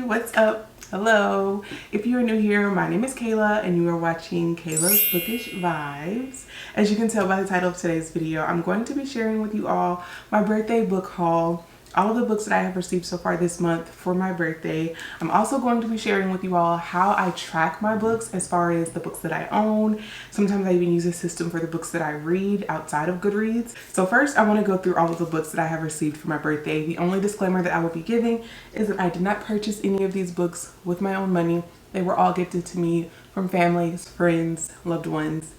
what's up? Hello. If you are new here, my name is Kayla and you are watching Kayla's Bookish Vibes. As you can tell by the title of today's video, I'm going to be sharing with you all my birthday book haul. All of the books that I have received so far this month for my birthday. I'm also going to be sharing with you all how I track my books as far as the books that I own. Sometimes I even use a system for the books that I read outside of Goodreads. So first I want to go through all of the books that I have received for my birthday. The only disclaimer that I will be giving is that I did not purchase any of these books with my own money. They were all gifted to me from families, friends, loved ones,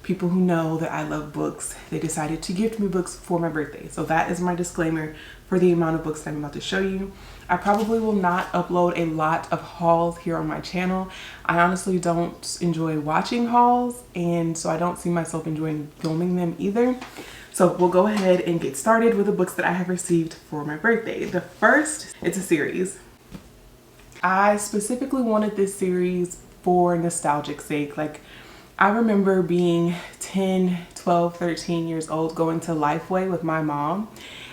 people who know that I love books. They decided to gift me books for my birthday. So that is my disclaimer for the amount of books that I'm about to show you. I probably will not upload a lot of hauls here on my channel. I honestly don't enjoy watching hauls, and so I don't see myself enjoying filming them either. So we'll go ahead and get started with the books that I have received for my birthday. The first, it's a series. I specifically wanted this series for nostalgic sake. Like, I remember being 10, 12, 13 years old going to Lifeway with my mom.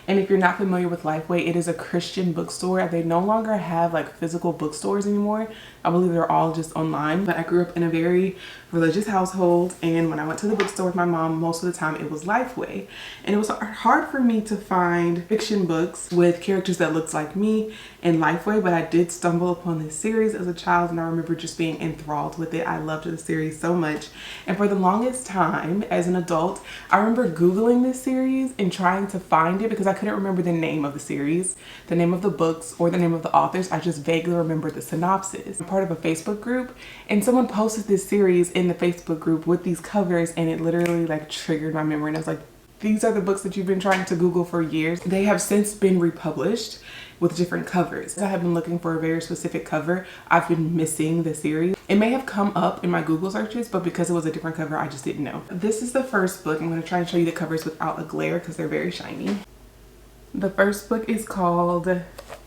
And if you're not familiar with Lifeway, it is a Christian bookstore. They no longer have like physical bookstores anymore. I believe they're all just online. But I grew up in a very religious household, and when I went to the bookstore with my mom, most of the time it was Lifeway. And it was hard for me to find fiction books with characters that looked like me in Lifeway, but I did stumble upon this series as a child, and I remember just being enthralled with it. I loved the series so much. And for the longest time as an adult, I remember Googling this series and trying to find it because I couldn't remember the name of the series, the name of the books, or the name of the authors. I just vaguely remember the synopsis. I'm part of a Facebook group, and someone posted this series in the Facebook group with these covers, and it literally like triggered my memory, and I was like, these are the books that you've been trying to Google for years. They have since been republished with different covers. I have been looking for a very specific cover. I've been missing the series. It may have come up in my Google searches, but because it was a different cover, I just didn't know. This is the first book. I'm going to try and show you the covers without a glare because they're very shiny. The first book is called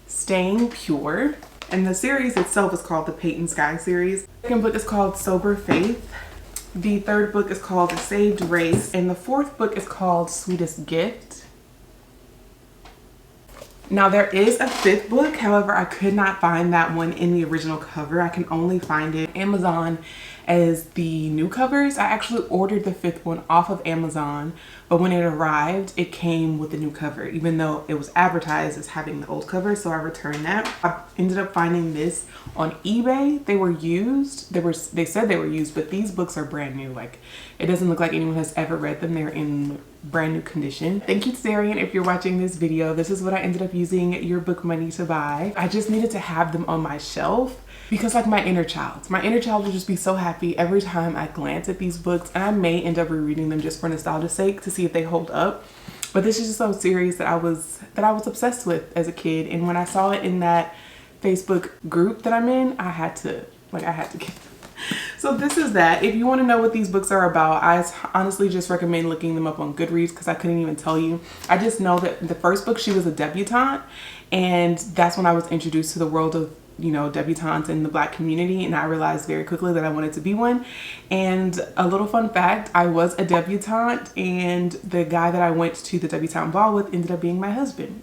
Staying Pure, and the series itself is called the Peyton Sky series. The second book is called Sober Faith. The third book is called Saved Race, and the fourth book is called Sweetest Gift. Now there is a fifth book, however I could not find that one in the original cover. I can only find it on Amazon as the new covers. I actually ordered the fifth one off of Amazon, but when it arrived, it came with the new cover, even though it was advertised as having the old cover, so I returned that. I ended up finding this on eBay. They were used. They said they were used, but these books are brand new. Like, it doesn't look like anyone has ever read them. They're in brand new condition. Thank you, Darian, if you're watching this video. This is what I ended up using your book money to buy. I just needed to have them on my shelf because, like, my inner child will just be so happy every time I glance at these books, and I may end up rereading them just for nostalgia's sake to see if they hold up. But this is just a series that I was obsessed with as a kid, and when I saw it in that Facebook group that I'm in, I had to get them. So this is that. If you want to know what these books are about, I honestly just recommend looking them up on Goodreads because I couldn't even tell you. I just know that the first book, she was a debutante, and that's when I was introduced to the world of, you know, debutantes in the Black community, and I realized very quickly that I wanted to be one. And a little fun fact, I was a debutante, and the guy that I went to the debutante ball with ended up being my husband.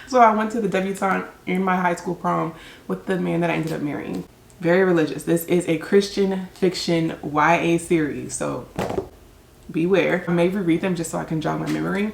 So I went to the debutante in my high school prom with the man that I ended up marrying. Very religious. This is a Christian fiction YA series, so beware. I may reread them just so I can jog my memory,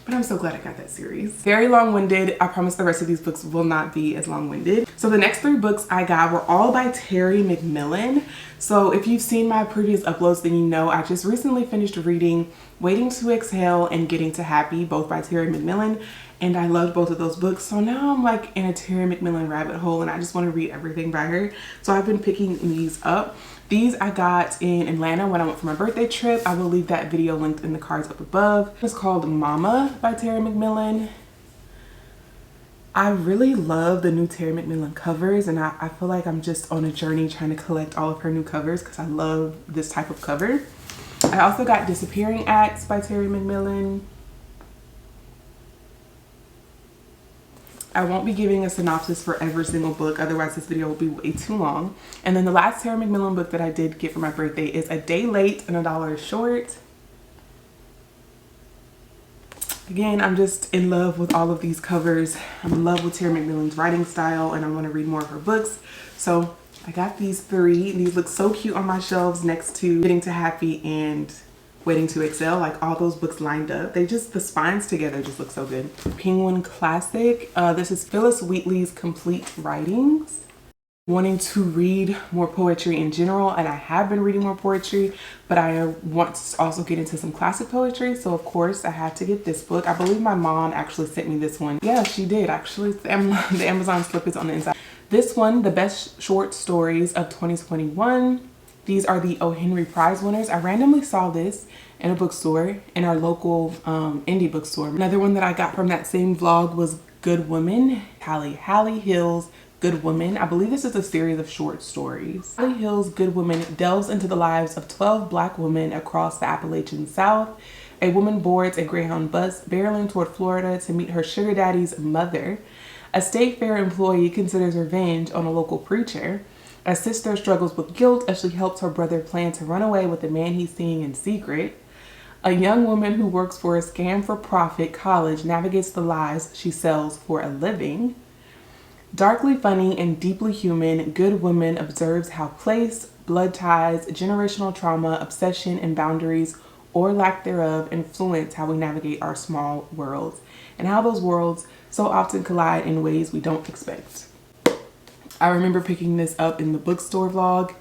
but I'm so glad I got that series. Very long-winded. I promise the rest of these books will not be as long-winded. So the next three books I got were all by Terry McMillan. So if you've seen my previous uploads, then you know I just recently finished reading Waiting to Exhale and Getting to Happy, both by Terry McMillan. And I loved both of those books. So now I'm like in a Terry McMillan rabbit hole, and I just want to read everything by her. So I've been picking these up. These I got in Atlanta when I went for my birthday trip. I will leave that video linked in the cards up above. It's called Mama by Terry McMillan. I really love the new Terry McMillan covers, and I feel like I'm just on a journey trying to collect all of her new covers because I love this type of cover. I also got Disappearing Acts by Terry McMillan. I won't be giving a synopsis for every single book, otherwise this video will be way too long. And then the last Terry McMillan book that I did get for my birthday is A Day Late and $1 Short. Again, I'm just in love with all of these covers. I'm in love with Terry McMillan's writing style, and I want to read more of her books. So I got these 3. These look so cute on my shelves next to Getting to Happy and Waiting to Excel. Like all those books lined up. The spines together just look so good. Penguin Classic. This is Phyllis Wheatley's Complete Writings. Wanting to read more poetry in general, and I have been reading more poetry, but I want to also get into some classic poetry, so of course I had to get this book. I believe my mom actually sent me this one. Yeah, she did actually. The Amazon slip is on the inside. This one, The Best Short Stories of 2021. These are the O. Henry Prize winners. I randomly saw this in a bookstore, in our local indie bookstore. Another one that I got from that same vlog was Good Woman, Hallie Hill's Good Woman. I believe this is a series of short stories. Hallie Hill's Good Woman delves into the lives of 12 Black women across the Appalachian South. A woman boards a Greyhound bus barreling toward Florida to meet her sugar daddy's mother. A state fair employee considers revenge on a local preacher. A sister struggles with guilt as she helps her brother plan to run away with the man he's seeing in secret. A young woman who works for a scam-for-profit college navigates the lies she sells for a living. Darkly funny and deeply human, Good Woman observes how place, blood ties, generational trauma, obsession, and boundaries, or lack thereof, influence how we navigate our small worlds, and how those worlds so often collide in ways we don't expect. I remember picking this up in the bookstore vlog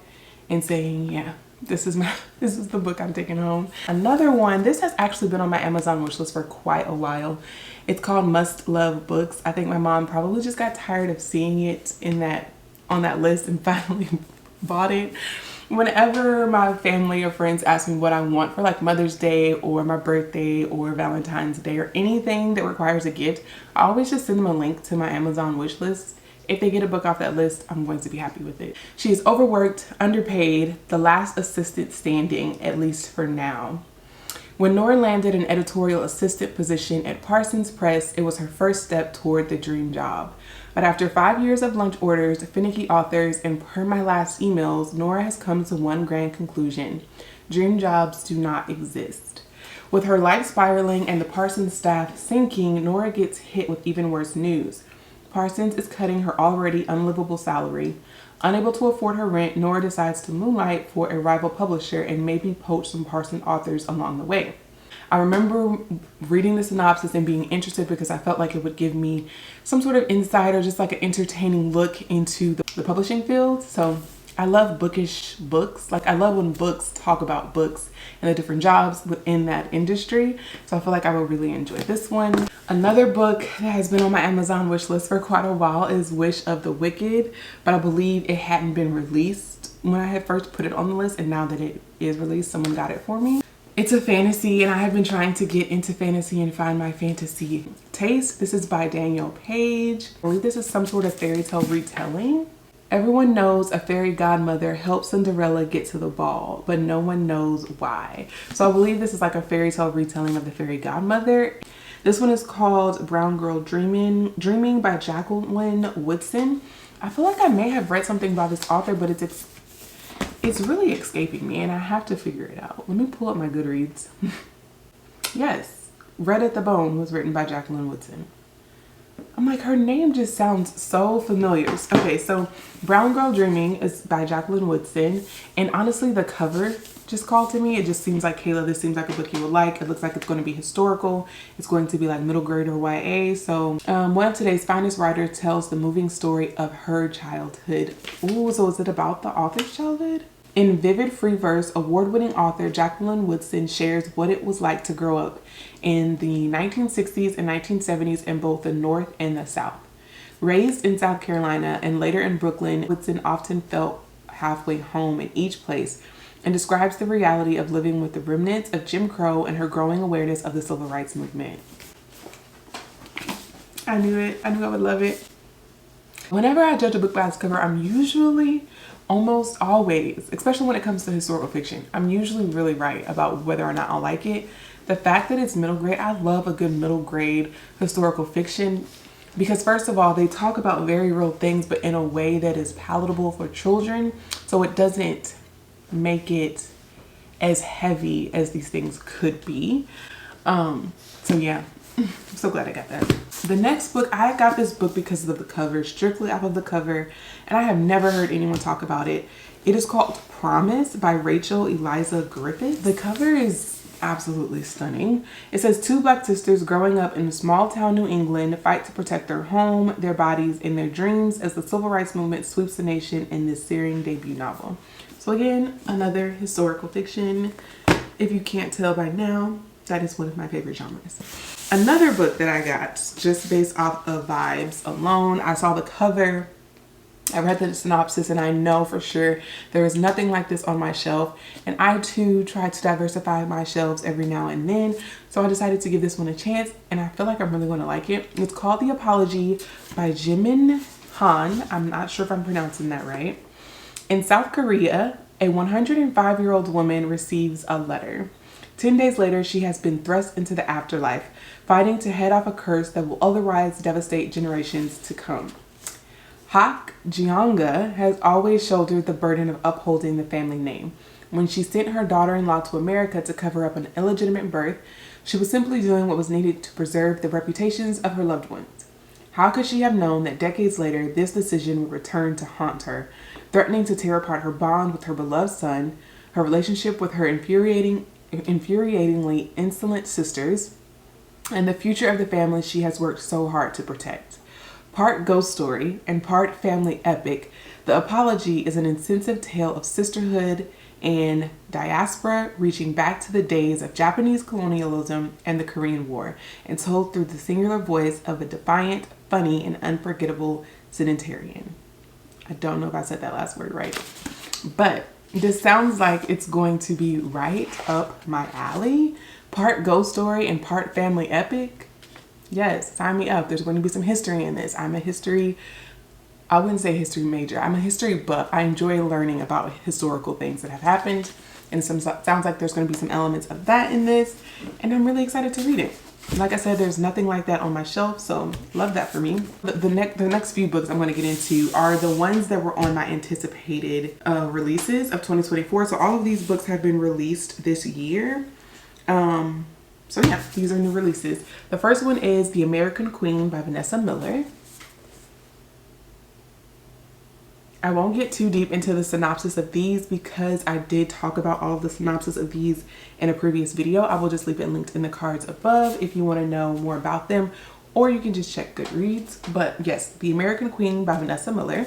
and saying, yeah, this is the book I'm taking home. Another one, this has actually been on my Amazon wishlist for quite a while. It's called Must Love Books. I think my mom probably just got tired of seeing it on that list and finally bought it. Whenever my family or friends ask me what I want for like Mother's Day or my birthday or Valentine's Day or anything that requires a gift, I always just send them a link to my Amazon wish list. If they get a book off that list, I'm going to be happy with it. She is overworked, underpaid, the last assistant standing, at least for now. When Nora landed an editorial assistant position at Parsons Press, it was her first step toward the dream job. But after 5 years of lunch orders, finicky authors, and per my last emails, Nora has come to one grand conclusion. Dream jobs do not exist. With her life spiraling and the Parsons staff sinking, Nora gets hit with even worse news. Parsons is cutting her already unlivable salary. Unable to afford her rent, Nora decides to moonlight for a rival publisher and maybe poach some Parsons authors along the way. I remember reading the synopsis and being interested because I felt like it would give me some sort of insight or just like an entertaining look into the publishing field. So I love bookish books. Like I love when books talk about books and the different jobs within that industry. So I feel like I would really enjoy this one. Another book that has been on my Amazon wish list for quite a while is Wish of the Wicked, but I believe it hadn't been released when I had first put it on the list, and now that it is released, someone got it for me. It's a fantasy, and I have been trying to get into fantasy and find my fantasy taste. This is by Danielle Page. I believe this is some sort of fairy tale retelling. Everyone knows a fairy godmother helps Cinderella get to the ball, but no one knows why. So I believe this is like a fairy tale retelling of the fairy godmother. This one is called Brown Girl Dreaming by Jacqueline Woodson. I feel like I may have read something by this author, but it's really escaping me and I have to figure it out. Let me pull up my Goodreads. Yes, Red at the Bone was written by Jacqueline Woodson. I'm like, her name just sounds so familiar. Okay, so Brown Girl Dreaming is by Jacqueline Woodson. And honestly, the cover just called to me. It just seems like, Kayla, this seems like a book you would like. It looks like it's going to be historical. It's going to be like middle grade or YA. So one of today's finest writers tells the moving story of her childhood. Ooh, so is it about the author's childhood? In vivid free verse, award-winning author Jacqueline Woodson shares what it was like to grow up in the 1960s and 1970s in both the North and the South. Raised in South Carolina and later in Brooklyn, Woodson often felt halfway home in each place and describes the reality of living with the remnants of Jim Crow and her growing awareness of the civil rights movement. I knew it. I knew I would love it. Whenever I judge a book by its cover, I'm usually, almost always, especially when it comes to historical fiction, I'm usually really right about whether or not I like it. The fact that it's middle grade, I love a good middle grade historical fiction because first of all, they talk about very real things, but in a way that is palatable for children. So it doesn't make it as heavy as these things could be. So yeah, I'm so glad I got that. The next book, I got this book because of the cover, strictly off of the cover, and I have never heard anyone talk about it. It is called Promise by Rachel Eliza Griffith. The cover is absolutely stunning. It says two Black sisters growing up in small town New England fight to protect their home, their bodies, and their dreams as the civil rights movement sweeps the nation in this searing debut novel. So again, another historical fiction. If you can't tell by now, that is one of my favorite genres. Another book that I got just based off of vibes alone. I saw the cover, I read the synopsis, and I know for sure there is nothing like this on my shelf. And I too try to diversify my shelves every now and then. So I decided to give this one a chance, and I feel like I'm really going to like it. It's called The Apology by Jimin Han. I'm not sure if I'm pronouncing that right. In South Korea, a 105-year-old woman receives a letter. 10 days later, she has been thrust into the afterlife, fighting to head off a curse that will otherwise devastate generations to come. Hak Jeonga has always shouldered the burden of upholding the family name. When she sent her daughter-in-law to America to cover up an illegitimate birth, she was simply doing what was needed to preserve the reputations of her loved ones. How could she have known that decades later this decision would return to haunt her, threatening to tear apart her bond with her beloved son, her relationship with her infuriatingly insolent sisters, and the future of the family she has worked so hard to protect? Part ghost story and part family epic, The Apology is an incisive tale of sisterhood and diaspora reaching back to the days of Japanese colonialism and the Korean War, and told through the singular voice of a defiant, funny, and unforgettable centenarian. I don't know if I said that last word right, but this sounds like it's going to be right up my alley. Part ghost story and part family epic. Yes, sign me up. There's going to be some history in this. I wouldn't say history major. I'm a history buff. I enjoy learning about historical things that have happened. And sounds like there's going to be some elements of that in this. And I'm really excited to read it. Like I said, there's nothing like that on my shelf. So love that for me. The next few books I'm going to get into are the ones that were on my anticipated releases of 2024. So all of these books have been released this year. So yeah, these are new releases. The first one is The American Queen by Vanessa Miller. I won't get too deep into the synopsis of these because I did talk about all of the synopsis of these in a previous video. I will just leave it linked in the cards above if you want to know more about them, or you can just check Goodreads. But yes, The American Queen by Vanessa Miller.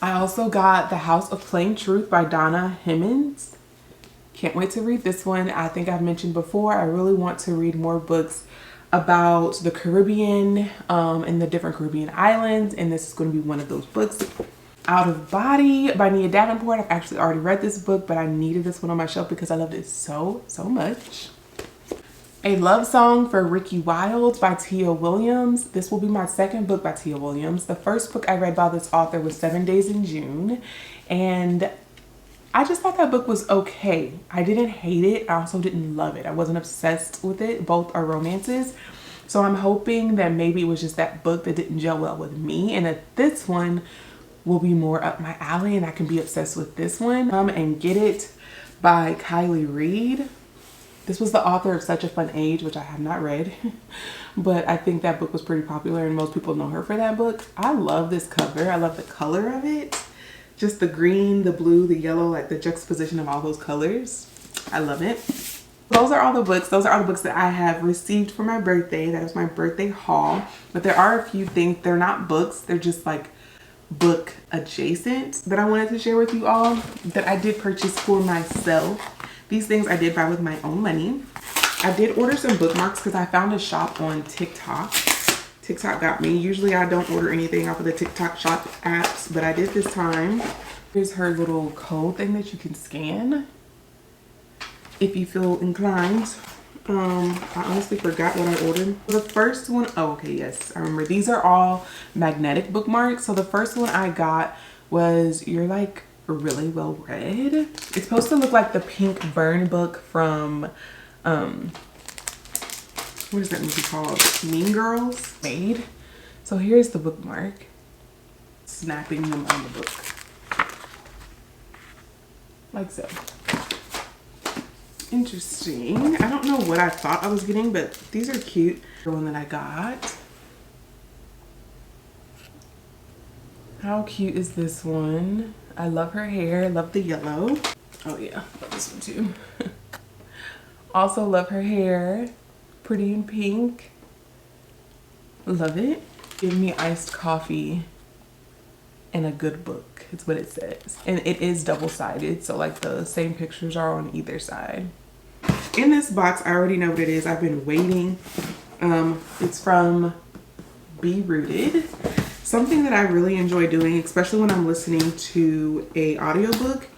I also got The House of Plain Truth by Donna Hemmings. Can't wait to read this one. I think I've mentioned before, I really want to read more books about the Caribbean and the different Caribbean islands, and this is going to be one of those books. Out of Body by Nia Davenport. I've actually already read this book, but I needed this one on my shelf because I loved it so much. A Love Song for Ricky Wilde by Tia Williams. This will be my second book by Tia Williams. The first book I read by this author was 7 Days in June, and I just thought that book was okay. I didn't hate it. I also didn't love it. I wasn't obsessed with it. Both are romances. So I'm hoping that maybe it was just that book that didn't gel well with me, and that this one will be more up my alley and I can be obsessed with this one. And Get It by Kylie Reed. This was the author of Such a Fun Age, which I have not read, but I think that book was pretty popular and most people know her for that book. I love this cover. I love the color of it. Just the green, the blue, the yellow, like the juxtaposition of all those colors. I love it. Those are all the books. Those are all the books that I have received for my birthday. That was my birthday haul. But there are a few things. They're not books. They're just like book adjacent that I wanted to share with you all that I did purchase for myself. These things I did buy with my own money. I did order some bookmarks because I found a shop on TikTok. TikTok got me. Usually I don't order anything off of the TikTok shop apps, but I did this time. Here's her little code thing that you can scan if you feel inclined. I honestly forgot what I ordered. The first one, oh, okay, yes, I remember. These are all magnetic bookmarks. So the first one I got was You're Like Really Well Read. It's supposed to look like the pink burn book from, what is that movie called? Mean Girls Made. So here's the bookmark. Snapping them on the book. Like so. interesting. I don't know what I thought I was getting, but these are cute. The one that I got. How cute is this one? I love her hair, love the yellow. Oh yeah, love this one too. Also love her hair, pretty in pink. Love it. Give me iced coffee and a good book, it's what it says. And it is double-sided, so like the same pictures are on either side. In this box, I already know what it is. I've been waiting. It's from Be Rooted. Something that I really enjoy doing, especially when I'm listening to a audiobook,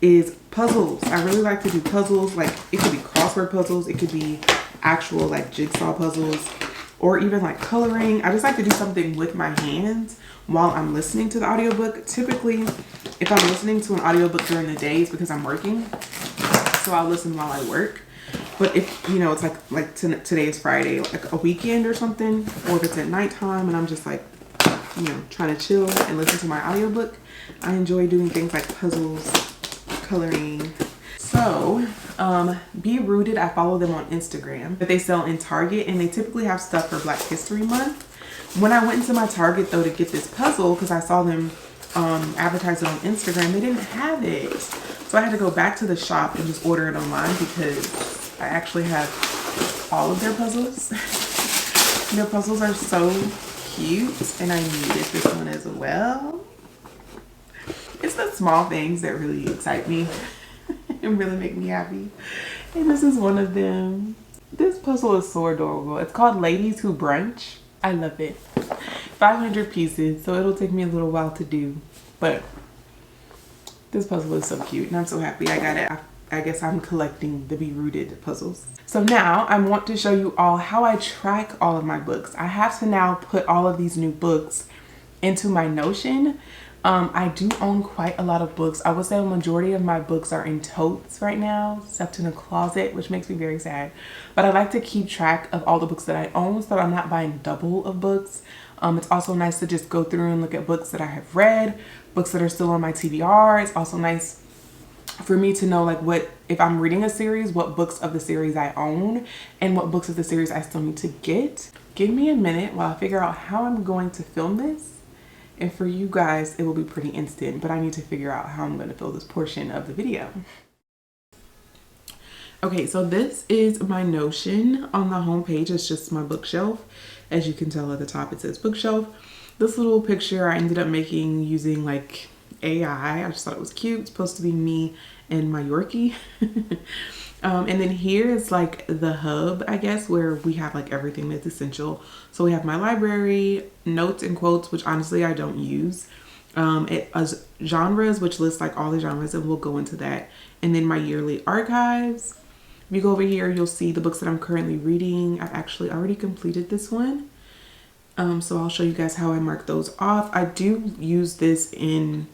is puzzles. I really like to do puzzles. Like, it could be crossword puzzles, it could be actual like jigsaw puzzles, or even like coloring. I just like to do something with my hands while I'm listening to the audiobook. Typically, if I'm listening to an audiobook during the day, it's because I'm working, so I'll listen while I work. But if, you know, it's like today is Friday, like a weekend or something, or if it's at nighttime and I'm just like, you know, trying to chill and listen to my audiobook, I enjoy doing things like puzzles, coloring. So, Be Rooted, I follow them on Instagram, but they sell in Target, and they typically have stuff for Black History Month. When I went into my Target though to get this puzzle, because I saw them advertise it on Instagram, they didn't have it. So I had to go back to the shop and just order it online, because I actually have all of their puzzles. Their puzzles are so cute, and I needed this one as well. It's the small things that really excite me and really make me happy. And this is one of them. This puzzle is so adorable. It's called Ladies Who Brunch. I love it. 500 pieces, so it'll take me a little while to do, but this puzzle is so cute and I'm so happy I got it. I guess I'm collecting the Be Rooted puzzles. So now I want to show you all how I track all of my books. I have to now put all of these new books into my Notion. I do own quite a lot of books. I would say a majority of my books are in totes right now, stuffed in a closet, which makes me very sad. But I like to keep track of all the books that I own so that I'm not buying double of books. It's also nice to just go through and look at books that I have read, books that are still on my TBR. It's also nice for me to know, like, what, if I'm reading a series, what books of the series I own and what books of the series I still need to get. Give me a minute while I figure out how I'm going to film this. And for you guys, it will be pretty instant, but I need to figure out how I'm going to fill this portion of the video. Okay, so this is my Notion. On the home page, it's just my bookshelf. As you can tell at the top, it says bookshelf. This little picture I ended up making using like AI. I just thought it was cute. It's supposed to be me and my Yorkie. And then here is like the hub, I guess, where we have like everything that's essential. So we have my library, notes and quotes, which honestly I don't use. It has genres, which lists like all the genres, and we'll go into that. And then my yearly archives. If you go over here, you'll see the books that I'm currently reading. I've actually already completed this one. So I'll show you guys how I mark those off. I do use this in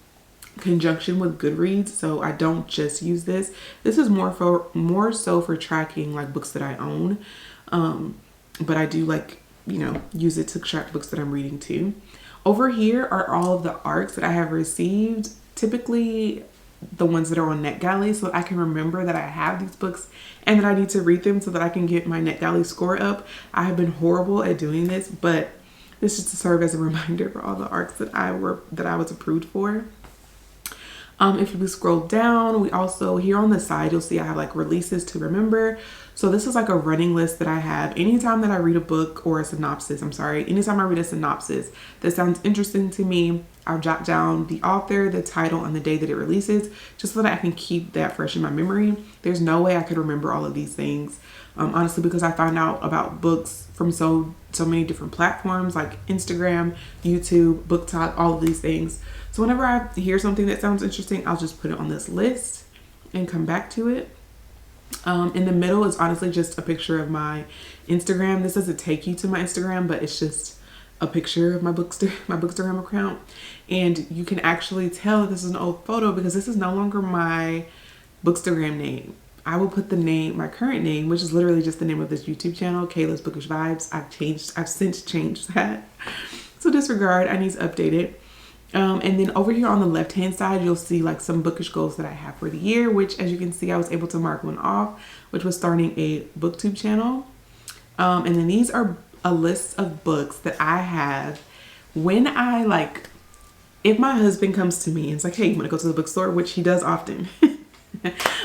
conjunction with Goodreads, so I don't just use this. This is more so for tracking like books that I own, but I do, like, you know, use it to track books that I'm reading too. Over here are all of the ARCs that I have received, typically the ones that are on NetGalley, so I can remember that I have these books and that I need to read them so that I can get my NetGalley score up. I have been horrible at doing this, but this is to serve as a reminder for all the ARCs that I was approved for. If you scroll down, we also, here on the side, you'll see I have like releases to remember. So this is like a running list that I have. Anytime that I read a book or a synopsis, anytime I read a synopsis that sounds interesting to me, I'll jot down the author, the title, and the day that it releases, just so that I can keep that fresh in my memory. There's no way I could remember all of these things, honestly, because I find out about books from so many different platforms like Instagram, YouTube, BookTok, all of these things. So whenever I hear something that sounds interesting, I'll just put it on this list and come back to it. In the middle is honestly just a picture of my Instagram. This doesn't take you to my Instagram, but it's just a picture of my Bookstagram account. And you can actually tell this is an old photo because this is no longer my Bookstagram name. I will put the name, my current name, which is literally just the name of this YouTube channel, Kayla's Bookish Vibes. I've since changed that. So disregard, I need to update it. And then over here on the left hand side, you'll see like some bookish goals that I have for the year, which as you can see, I was able to mark one off, which was starting a booktube channel. And then these are a list of books that I have when I like, if my husband comes to me and it's like, hey, you want to go to the bookstore, which he does often.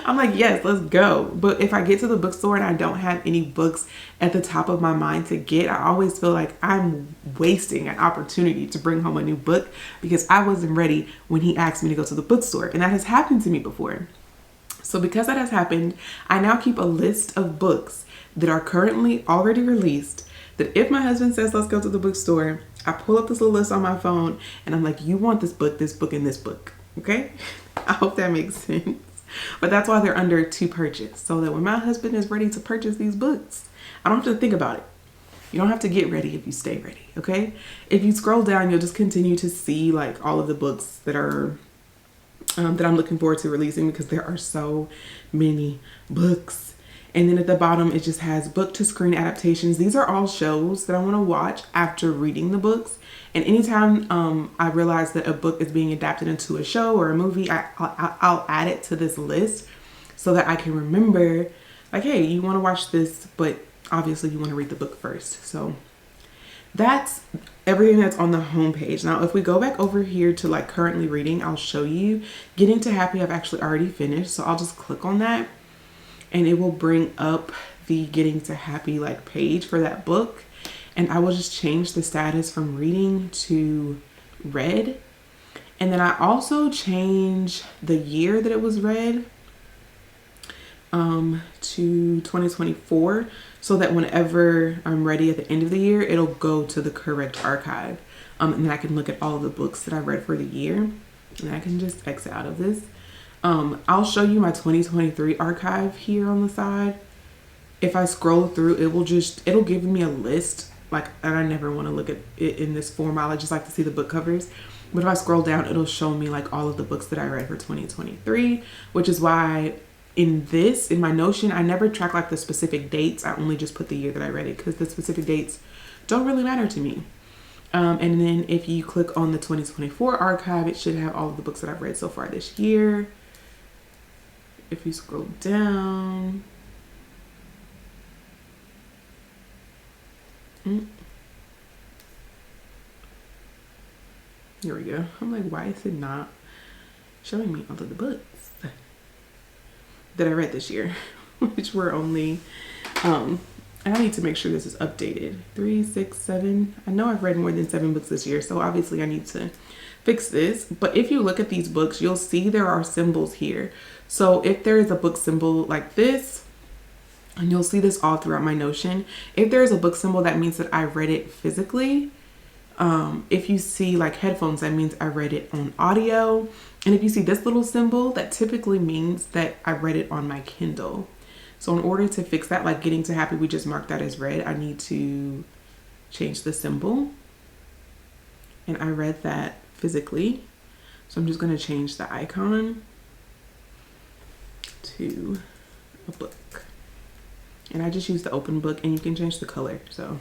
I'm like, yes, let's go. But if I get to the bookstore and I don't have any books at the top of my mind to get, I always feel like I'm wasting an opportunity to bring home a new book because I wasn't ready when he asked me to go to the bookstore. And that has happened to me before. So because that has happened, I now keep a list of books that are currently already released, that if my husband says, let's go to the bookstore, I pull up this little list on my phone and I'm like, you want this book, and this book. Okay? I hope that makes sense. But that's why they're under to purchase, so that when my husband is ready to purchase these books, I don't have to think about it. You don't have to get ready if you stay ready, okay? If you scroll down, you'll just continue to see like all of the books that are that I'm looking forward to releasing, because there are so many books. And then at the bottom, it just has book to screen adaptations. These are all shows that I want to watch after reading the books. And anytime I realize that a book is being adapted into a show or a movie, I'll add it to this list so that I can remember, like, hey, you want to watch this, but obviously you want to read the book first. So that's everything that's on the homepage. Now, if we go back over here to like currently reading, I'll show you. Getting to Happy, I've actually already finished. So I'll just click on that and it will bring up the Getting to Happy like page for that book. And I will just change the status from reading to read. And then I also change the year that it was read to 2024, so that whenever I'm ready at the end of the year, it'll go to the correct archive. And then I can look at all of the books that I read for the year. And I can just exit out of this. I'll show you my 2023 archive here on the side. If I scroll through, it'll give me a list. Like, and I never want to look at it in this form. I just like to see the book covers. But if I scroll down, it'll show me like all of the books that I read for 2023, which is why in my Notion, I never track like the specific dates. I only just put the year that I read it, because the specific dates don't really matter to me. And then if you click on the 2024 archive, it should have all of the books that I've read so far this year. If you scroll down, here we go. I'm like, why is it not showing me all of the books that I read this year, which were only, and I need to make sure this is updated. 3, 6, 7. I know I've read more than 7 books this year, so obviously I need to fix this. But if you look at these books, you'll see there are symbols here. So if there is a book symbol like this, and you'll see this all throughout my Notion, if there is a book symbol, that means that I read it physically. If you see like headphones, that means I read it on audio. And if you see this little symbol, that typically means that I read it on my Kindle. So in order to fix that, like Getting to Happy, we just marked that as read. I need to change the symbol. And I read that physically. So I'm just going to change the icon to a book. And I just use the open book, and you can change the color. So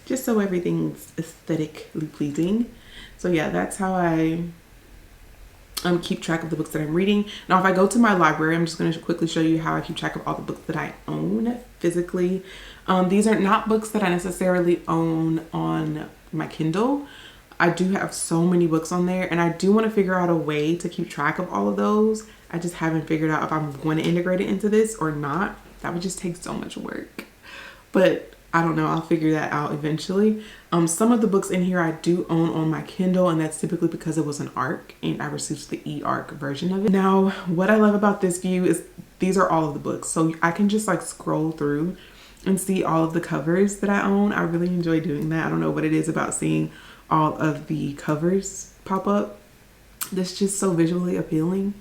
just so everything's aesthetically pleasing. So yeah, that's how I keep track of the books that I'm reading. Now, if I go to my library, I'm just going to quickly show you how I keep track of all the books that I own physically. These are not books that I necessarily own on my Kindle. I do have so many books on there, and I do want to figure out a way to keep track of all of those. I just haven't figured out if I'm going to integrate it into this or not. That would just take so much work. But I don't know, I'll figure that out eventually. Some of the books in here I do own on my Kindle, and that's typically because it was an ARC and I received the e-ARC version of it. Now, what I love about this view is these are all of the books. So I can just like scroll through and see all of the covers that I own. I really enjoy doing that. I don't know what it is about seeing all of the covers pop up that's just so visually appealing,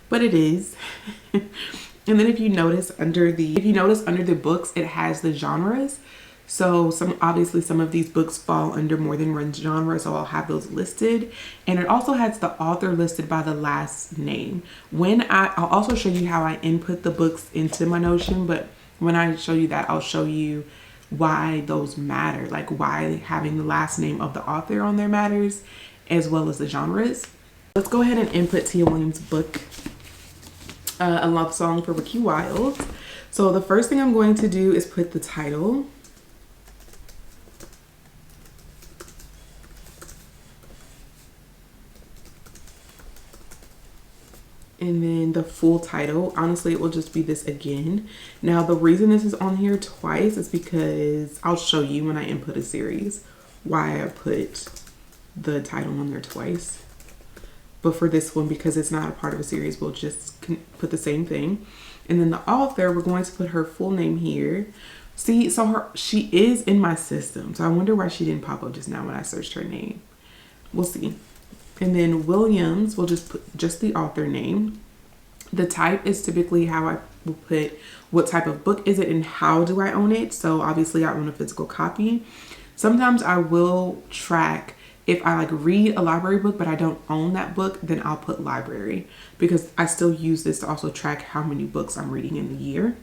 but it is. And then if you notice under the books, it has the genres. So obviously some of these books fall under more than one genre, so I'll have those listed. And it also has the author listed by the last name. I'll also show you how I input the books into my Notion, but when I show you that, I'll show you why those matter, like why having the last name of the author on there matters, as well as the genres. Let's go ahead and input Tia Williams' book, A Love Song for Ricky Wilde. So the first thing I'm going to do is put the title. And then the full title. Honestly, it will just be this again. Now, the reason this is on here twice is because I'll show you when I input a series why I put the title on there twice. But for this one, because it's not a part of a series, we'll just put the same thing. And then the author, we're going to put her full name here. See, so she is in my system. So I wonder why she didn't pop up just now when I searched her name. We'll see. And then Williams, we'll just put just the author name. The type is typically how I will put what type of book is it and how do I own it. So obviously I own a physical copy. Sometimes I will track if I like read a library book, but I don't own that book, then I'll put library because I still use this to also track how many books I'm reading in the year.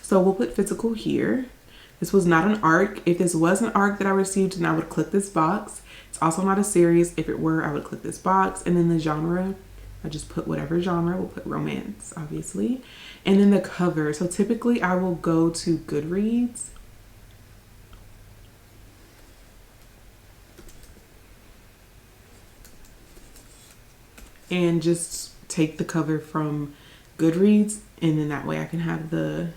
So we'll put physical here. This was not an ARC. If this was an ARC that I received, then I would click this box. It's also not a series. If it were, I would click this box. And then the genre, I just put whatever genre. We'll put romance, obviously. And then the cover. So typically I will go to Goodreads. And just take the cover from Goodreads. And then that way I can have the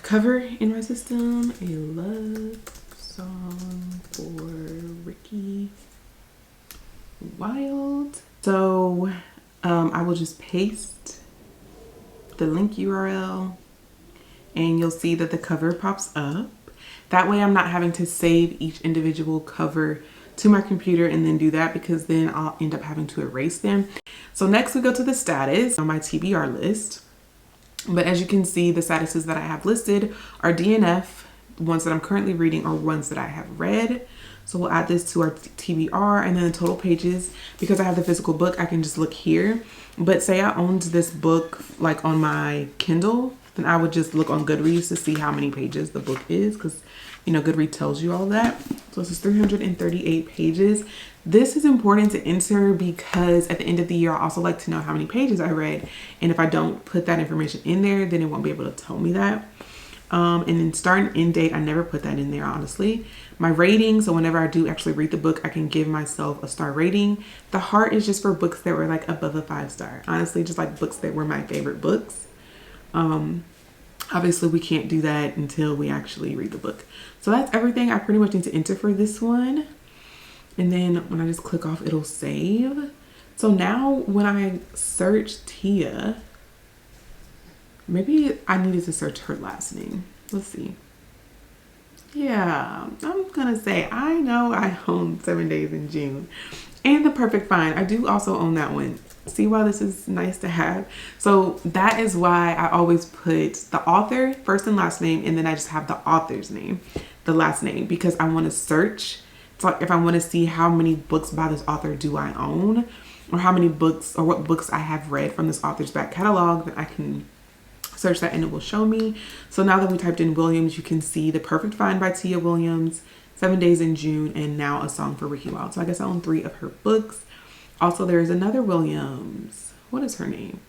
cover in my system. A love song for Ricky Wilde. So I will just paste the link URL and you'll see that the cover pops up. That way I'm not having to save each individual cover to my computer and then do that, because then I'll end up having to erase them. So next we go to the status on my TBR list. But as you can see, the statuses that I have listed are DNF, ones that I'm currently reading, or ones that I have read. So we'll add this to our TBR, and then the total pages. Because I have the physical book, I can just look here. But say I owned this book like on my Kindle, then I would just look on Goodreads to see how many pages the book is, because you know Goodreads tells you all that. So this is 338 pages. This is important to enter because at the end of the year I also like to know how many pages I read, and if I don't put that information in there, then it won't be able to tell me that. And then start and end date, I never put that in there, honestly. My rating, so whenever I do actually read the book, I can give myself a star rating. The heart is just for books that were like above a 5-star. Honestly, just like books that were my favorite books. Obviously we can't do that until we actually read the book. So that's everything I pretty much need to enter for this one. And then when I just click off, it'll save. So now when I search Tia, maybe I needed to search her last name. Let's see. Yeah, I'm gonna say I know I own 7 Days in June and The Perfect Find. I do also own that one. See why this is nice to have? So that is why I always put the author first and last name, and then I just have the author's name, the last name, because I want to search. So if I want to see how many books by this author do I own, or how many books or what books I have read from this author's back catalog, then I can search that and it will show me. So now that we typed in Williams, you can see The Perfect Find by Tia Williams, 7 Days in June, and now A Song for Ricky Wilde. So I guess I own 3 of her books. Also, there is another Williams. What is her name?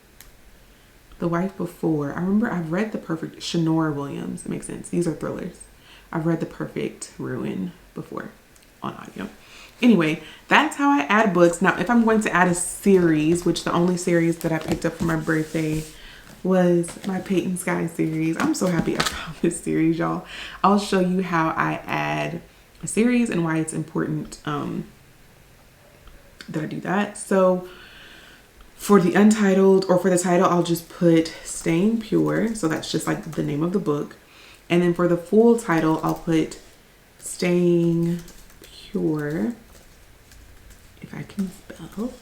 The Wife Before. I remember I've read The Perfect, Shanora Williams. It makes sense. These are thrillers. I've read The Perfect Ruin before on audio. Anyway, that's how I add books. Now, if I'm going to add a series, which the only series that I picked up for my birthday was my Peyton Sky series. I'm so happy I found this series, y'all. I'll show you how I add a series and why it's important that I do that. So for the untitled, or for the title, I'll just put Staying Pure. So that's just like the name of the book. And then for the full title, I'll put Staying Pure, if I can spell,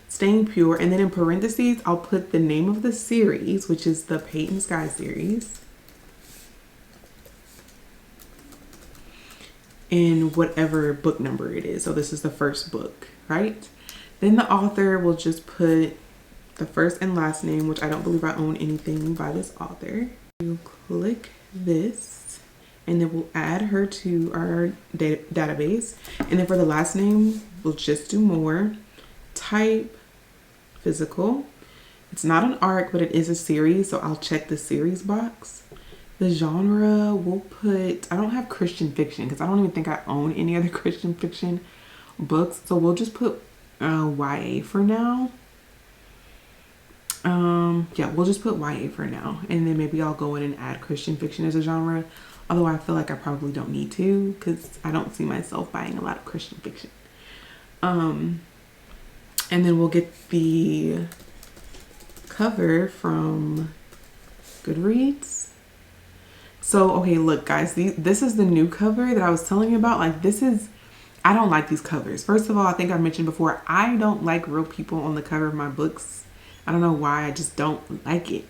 Staying Pure. And then in parentheses, I'll put the name of the series, which is the Peyton Sky series, in whatever book number it is. So this is the first book, right? Then the author will just put the first and last name, which I don't believe I own anything by this author. You click this and then we'll add her to our database. And then for the last name, we'll just do more. Type physical. It's not an arc, but it is a series, so I'll check the series box. The genre, we'll put, I don't have Christian fiction because I don't even think I own any other Christian fiction books, so we'll just put YA for now. Yeah, we'll just put YA for now, and then maybe I'll go in and add Christian fiction as a genre, although I feel like I probably don't need to because I don't see myself buying a lot of Christian fiction. And then we'll get the cover from Goodreads. So, okay, look guys, this is the new cover that I was telling you about. Like, I don't like these covers. First of all, I think I mentioned before, I don't like real people on the cover of my books. I don't know why, I just don't like it.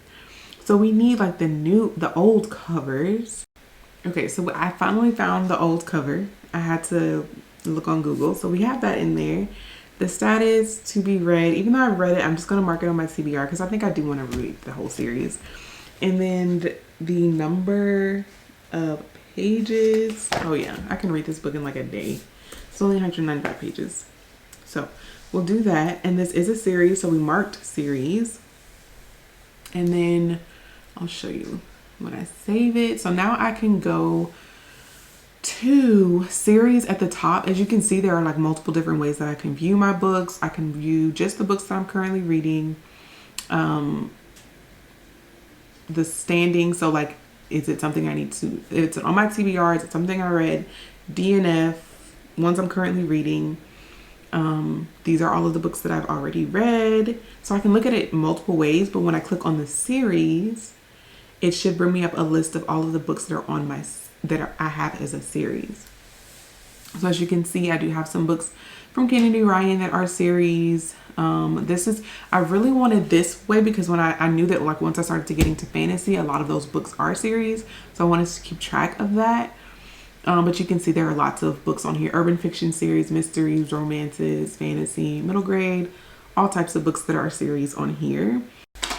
So we need like the old covers. Okay, so I finally found the old cover. I had to look on Google. So we have that in there. The status to be read. Even though I read it, I'm just going to mark it on my TBR because I think I do want to read the whole series. And then the number of pages. Oh yeah, I can read this book in like a day. It's only 195 pages. So we'll do that. And this is a series, so we marked series. And then I'll show you when I save it. So now I can go to series at the top. As you can see, there are like multiple different ways that I can view my books. I can view just the books that I'm currently reading. The standing, so like, is it something I need to, if it's on my TBR, is it something I read, DNF, ones I'm currently reading. These are all of the books that I've already read. So I can look at it multiple ways, but when I click on the series, it should bring me up a list of all of the books that are on I have as a series. So as you can see, I do have some books from Kennedy Ryan that are series. I really wanted this way because when I knew that like once I started to get into fantasy, a lot of those books are series. So I wanted to keep track of that. But you can see there are lots of books on here. Urban fiction series, mysteries, romances, fantasy, middle grade, all types of books that are series on here.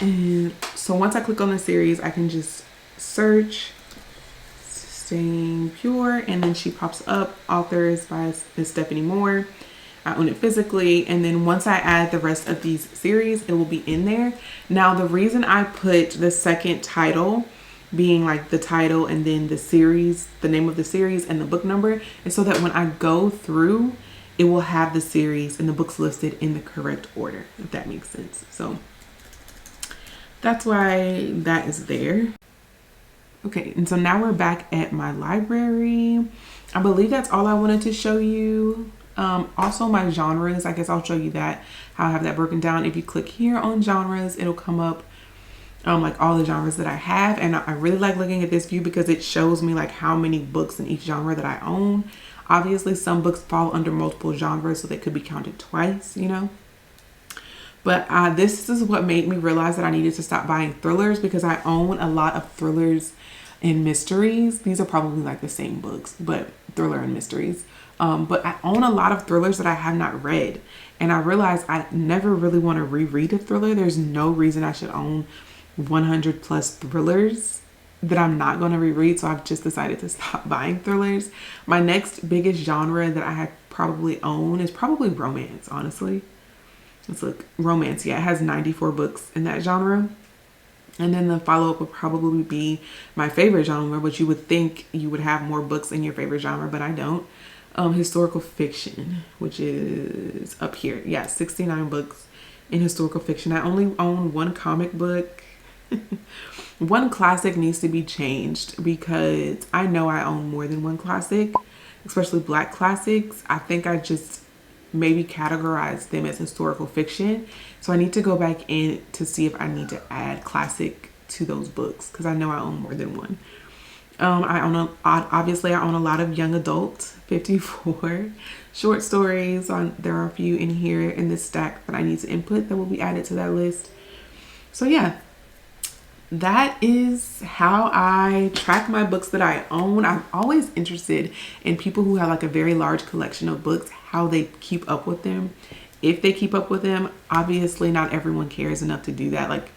And so once I click on the series, I can just search Staying Pure, and then she pops up, authors by Miss Stephanie Moore. I own it physically, and then once I add the rest of these series, it will be in there. Now, the reason I put the second title being like the title and then the series, the name of the series and the book number, is so that when I go through, it will have the series and the books listed in the correct order, if that makes sense. So that's why that is there. Okay, and so now we're back at my library. I believe that's all I wanted to show you. Also my genres, I guess I'll show you that, how I have that broken down. If you click here on genres, it'll come up like all the genres that I have. And I really like looking at this view because it shows me like how many books in each genre that I own. Obviously some books fall under multiple genres, so they could be counted twice, you know. But this is what made me realize that I needed to stop buying thrillers, because I own a lot of thrillers and mysteries. These are probably like the same books, but thriller and mysteries. But I own a lot of thrillers that I have not read. And I realized I never really want to reread a thriller. There's no reason I should own 100 plus thrillers that I'm not going to reread. So I've just decided to stop buying thrillers. My next biggest genre that I have probably own is probably romance, honestly. Let's look. Romance. Yeah, it has 94 books in that genre. And then the follow-up would probably be my favorite genre, which you would think you would have more books in your favorite genre, but I don't. Historical fiction, which is up here. Yeah, 69 books in historical fiction. I only own one comic book. One classic needs to be changed because I know I own more than one classic, especially Black classics. I think I just maybe categorize them as historical fiction. So I need to go back in to see if I need to add classic to those books because I know I own more than one. Obviously I own a lot of young adult, 54 short stories. There are a few in here in this stack that I need to input that will be added to that list. So yeah, that is how I track my books that I own. I'm always interested in people who have like a very large collection of books, how they keep up with them. If they keep up with them, obviously not everyone cares enough to do that. Like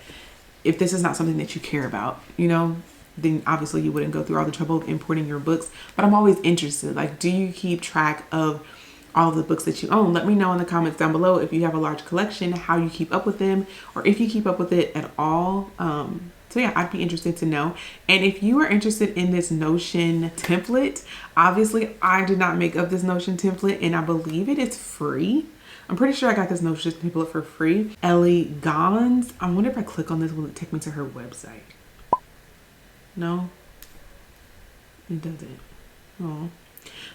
if this is not something that you care about, you know, then obviously you wouldn't go through all the trouble of importing your books. But I'm always interested. Like, do you keep track of all of the books that you own? Let me know in the comments down below if you have a large collection, how you keep up with them, or if you keep up with it at all. So yeah, I'd be interested to know. And if you are interested in this Notion template, obviously I did not make up this Notion template, and I believe it is free. I'm pretty sure I got this Notion template for free. Ellie Goes. I wonder if I click on this, will it take me to her website? No, it doesn't. Oh.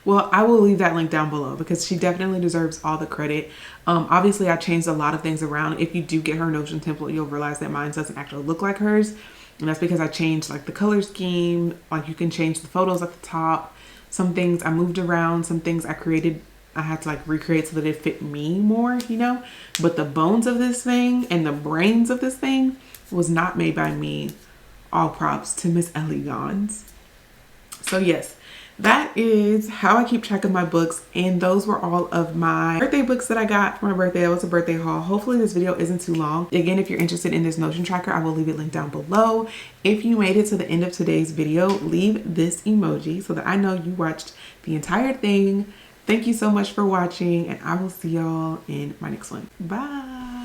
Well, I will leave that link down below because she definitely deserves all the credit. Obviously, I changed a lot of things around. If you do get her Notion template, you'll realize that mine doesn't actually look like hers. And that's because I changed like the color scheme. Like, you can change the photos at the top. Some things I moved around. Some things I created, I had to like recreate so that it fit me more, you know. But the bones of this thing and the brains of this thing was not made by me. All props to Miss Ellie Goes. So yes, that is how I keep track of my books, and those were all of my birthday books that I got for my birthday. That was a birthday haul. Hopefully this video isn't too long. Again, if you're interested in this Notion tracker, I will leave it linked down below. If you made it to the end of today's video, leave this emoji so that I know you watched the entire thing. Thank you so much for watching, and I will see y'all in my next one. Bye.